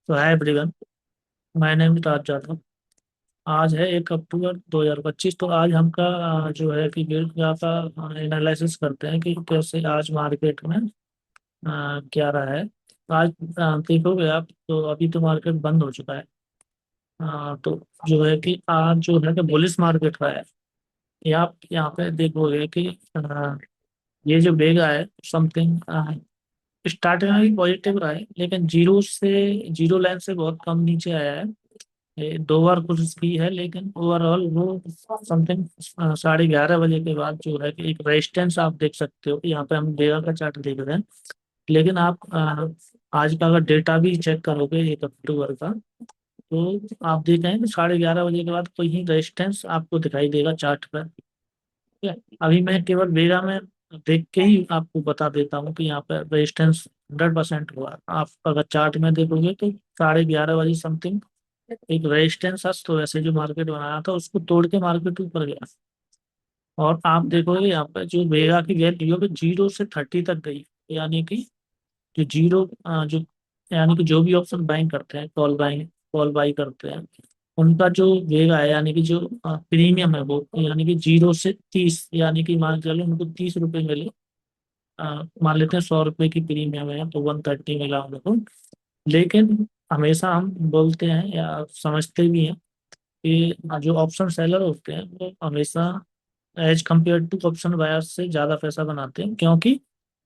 तो है everyone. My name is राज जाधव। आज है 1 अक्टूबर 2025। तो आज हमका जो है कि डेटा का एनालिसिस करते हैं कि कैसे आज मार्केट में क्या रहा है। आज देखोगे आप तो अभी तो मार्केट बंद हो चुका है। तो जो है कि आज जो है कि बुलिश मार्केट रहा है। ये आप यहाँ पे देखोगे कि ये जो बेगा है समथिंग स्टार्टिंग में भी पॉजिटिव रहा है, लेकिन जीरो लाइन से बहुत कम नीचे आया है। ये 2 बार कुछ की है, लेकिन ओवरऑल वो समथिंग 11:30 बजे के बाद जो है कि एक रेजिस्टेंस आप देख सकते हो कि यहाँ पे हम डेगा का चार्ट देख रहे हैं। लेकिन आप आज का अगर डेटा भी चेक करोगे 1 अक्टूबर का, तो आप देख रहे हैं कि 11:30 बजे के बाद कोई ही रेजिस्टेंस आपको दिखाई देगा चार्ट पर। ठीक है। अभी मैं केवल वेगा में देख के ही आपको बता देता हूँ कि यहाँ पर रेजिस्टेंस 100% हुआ। आप अगर चार्ट में देखोगे तो 11:30 बजे समथिंग एक रेजिस्टेंस था, तो वैसे जो मार्केट बनाया था उसको तोड़ के मार्केट ऊपर गया। और आप देखोगे यहाँ पे जो वेगा की वैल्यू है 0 से 30 तक गई। यानी कि जो जो यानी कि जो भी ऑप्शन बाइंग करते हैं, कॉल बाई करते हैं, उनका जो वेगा है यानी कि जो प्रीमियम है वो यानी कि 0 से 30, यानी कि मान के चलो उनको 30 रुपए मिले। मान लेते हैं 100 रुपए की प्रीमियम है तो 130 मिला उनको। लेकिन हमेशा हम बोलते हैं या समझते भी हैं कि जो ऑप्शन सेलर होते हैं वो हमेशा as compare to option buyer से ज़्यादा पैसा बनाते हैं, क्योंकि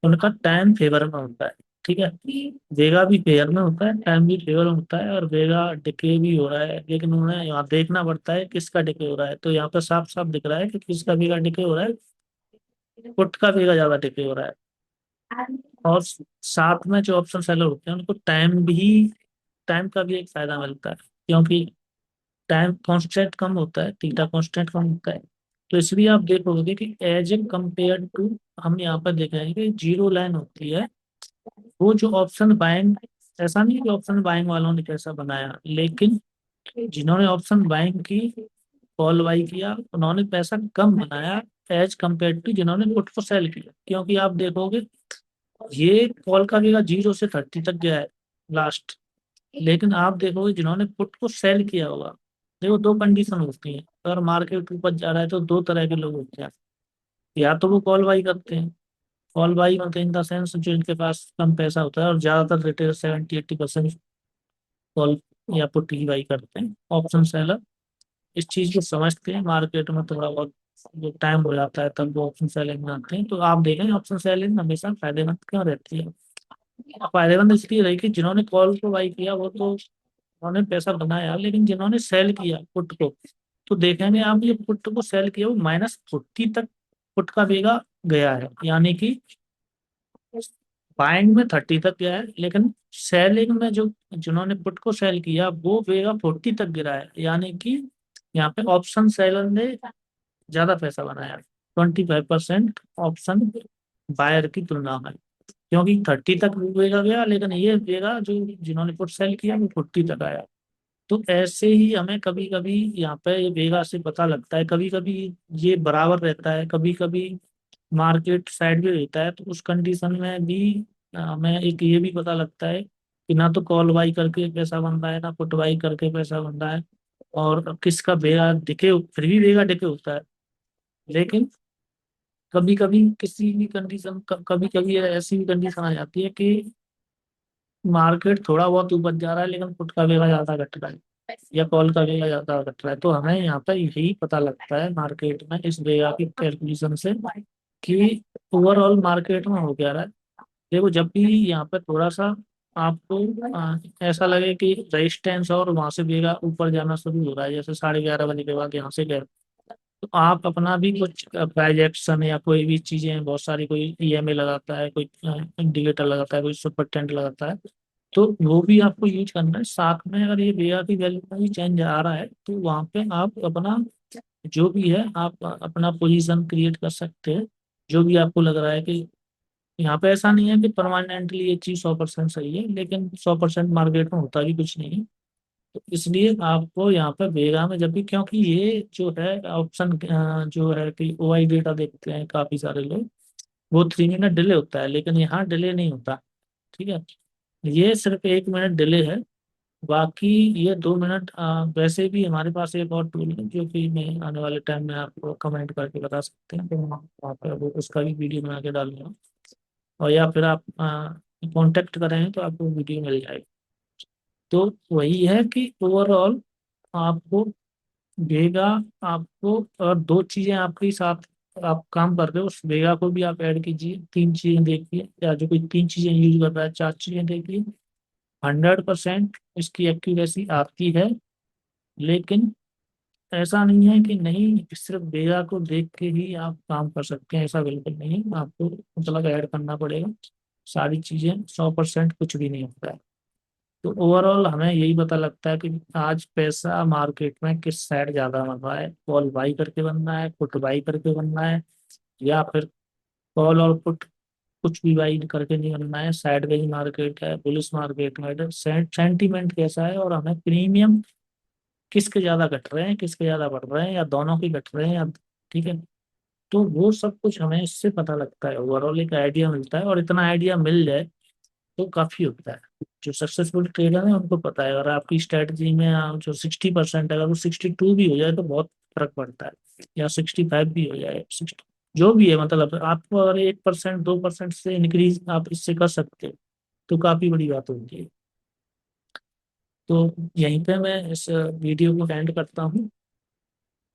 उनका टाइम फेवर में होता है। ठीक है। वेगा भी फेयर में होता है, टाइम भी फेवर में होता है, और वेगा डिके भी हो रहा है, लेकिन उन्हें यहाँ देखना पड़ता है किसका डिके हो रहा है। तो यहाँ पे साफ साफ दिख रहा है कि किसका वेगा डिके हो रहा है। पुट का वेगा ज़्यादा डिके हो रहा है। और साथ में जो ऑप्शन सेलर होते हैं उनको टाइम का भी एक फायदा मिलता है, क्योंकि टाइम कांस्टेंट कम होता है, थीटा कांस्टेंट कम होता है। तो इसलिए आप देखोगे कि एज ए कंपेयर टू हम यहाँ पर देख रहे हैं कि जीरो लाइन होती है। वो जो ऑप्शन बाइंग, ऐसा नहीं कि ऑप्शन बाइंग वालों ने कैसा बनाया, लेकिन जिन्होंने ऑप्शन बाइंग की, कॉल बाई किया, उन्होंने पैसा कम बनाया एज कंपेयर टू जिन्होंने पुट को सेल किया। क्योंकि आप देखोगे ये कॉल का भी 0 से 30 तक गया है लास्ट। लेकिन आप देखोगे जिन्होंने पुट को सेल किया होगा, देखो दो कंडीशन होती हैं। अगर मार्केट ऊपर जा रहा है तो दो तरह के लोग होते हैं। या तो वो कॉल बाई करते हैं, कॉल बाई करते हैं इन द सेंस जो इनके पास कम पैसा होता है, और ज्यादातर रिटेल 70-80% कॉल या पुट ही बाई करते हैं। ऑप्शन सेलर इस चीज को समझते हैं, मार्केट में थोड़ा बहुत जो टाइम हो जाता है तब वो ऑप्शन सेलिंग में आते हैं। तो आप देखें ऑप्शन सेलिंग हमेशा फायदेमंद क्यों रहती है। फायदेमंद इसलिए रही कि जिन्होंने कॉल को बाई किया वो तो उन्होंने पैसा बनाया, लेकिन जिन्होंने सेल किया पुट को, तो देखेंगे आप ये पुट को सेल किया वो -40 तक पुट का वेगा गया है। यानी कि बाइंग में 30 तक गया है, लेकिन सेलिंग में जो जिन्होंने पुट को सेल किया वो वेगा 40 तक गिरा है। यानी कि यहाँ पे ऑप्शन सेलर ने ज्यादा पैसा बनाया, 25% ऑप्शन बायर की तुलना में। क्योंकि 30 तक वेगा गया, लेकिन ये वेगा जो जिन्होंने पुट सेल किया वो 40 तक आया। तो ऐसे ही हमें कभी कभी यहाँ पे ये वेगा से पता लगता है, कभी कभी ये बराबर रहता है, कभी कभी मार्केट साइड भी रहता है। तो उस कंडीशन में भी हमें एक ये भी पता लगता है कि ना तो कॉल बाई करके पैसा बन रहा है ना पुट बाई करके पैसा बन रहा है, और किसका वेगा दिखे फिर भी वेगा दिखे होता है। लेकिन कभी कभी किसी भी कंडीशन, कभी कभी ऐसी भी कंडीशन आ जाती है कि मार्केट थोड़ा बहुत ऊपर जा रहा है लेकिन पुट का वेगा ज्यादा घट रहा है या कॉल का वेगा ज्यादा घट रहा है। तो हमें यहाँ पर यही पता लगता है मार्केट में इस वेगा की कैलकुलेशन से कि ओवरऑल मार्केट में हो क्या रहा है। देखो जब भी यहाँ पे थोड़ा सा आपको ऐसा लगे कि रेजिस्टेंस और वहां से वेगा ऊपर जाना शुरू हो रहा है, जैसे 11:30 बजे के बाद यहाँ से गए, तो आप अपना भी कुछ प्राइज एक्शन या कोई भी चीजें, बहुत सारी कोई ईएमए लगाता है, कोई इंडिकेटर लगाता है, कोई सुपर टेंट लगाता है, तो वो भी आपको यूज करना है साथ में। अगर ये बेया की वैल्यू में भी चेंज आ रहा है तो वहाँ पे आप अपना जो भी है आप अपना पोजीशन क्रिएट कर सकते हैं। जो भी आपको लग रहा है कि यहाँ पे ऐसा नहीं है कि परमानेंटली ये चीज 100% सही है, लेकिन 100% मार्केट में होता भी कुछ नहीं है। तो इसलिए आपको यहाँ पे वेगा में जब भी, क्योंकि ये जो है ऑप्शन जो है कि ओआई डेटा देखते हैं काफी सारे लोग, वो 3 मिनट डिले होता है, लेकिन यहाँ डिले नहीं होता। ठीक है। ये सिर्फ 1 मिनट डिले है। बाकी ये 2 मिनट वैसे भी हमारे पास एक और टूल है जो कि मैं आने वाले टाइम में आपको कमेंट करके बता सकते हैं, तो वहाँ पर वो उसका भी वीडियो बना के डालूंगा। और या फिर आप कांटेक्ट करें तो आपको वीडियो मिल जाएगी। तो वही है कि ओवरऑल आपको वेगा, आपको और दो चीजें आपके साथ आप काम कर रहे हो, उस वेगा को भी आप ऐड कीजिए, 3 चीजें देखिए, या जो कोई 3 चीजें यूज कर रहा है 4 चीजें देखिए। 100% इसकी एक्यूरेसी आती है। लेकिन ऐसा नहीं है कि नहीं सिर्फ वेगा को देख के ही आप काम कर सकते हैं, ऐसा बिल्कुल नहीं है, आपको मतलब ऐड करना पड़ेगा सारी चीजें। 100% कुछ भी नहीं होता है। तो ओवरऑल हमें यही पता लगता है कि आज पैसा मार्केट में किस साइड ज्यादा बन रहा है, कॉल बाई करके बनना है, पुट बाई करके बनना है, या फिर कॉल और पुट कुछ भी बाई करके नहीं बनना है। साइड वेज मार्केट है, बुलिश मार्केट है, सेंटीमेंट कैसा है, और हमें प्रीमियम किसके ज्यादा घट रहे हैं, किसके ज्यादा बढ़ रहे हैं, या दोनों के घट रहे हैं, या ठीक है। तो वो सब कुछ हमें इससे पता लगता है, ओवरऑल एक आइडिया मिलता है, और इतना आइडिया मिल जाए तो काफी होता है। जो सक्सेसफुल ट्रेडर है उनको पता है, अगर आपकी स्ट्रेटजी में जो 60% है, अगर वो 62 भी हो जाए तो बहुत फर्क पड़ता है, या 65 भी हो जाए, 60 जो भी है, मतलब आपको अगर 1% 2% से इंक्रीज आप इससे कर सकते हो तो काफी बड़ी बात होती है। तो यहीं पे मैं इस वीडियो को एंड करता हूँ।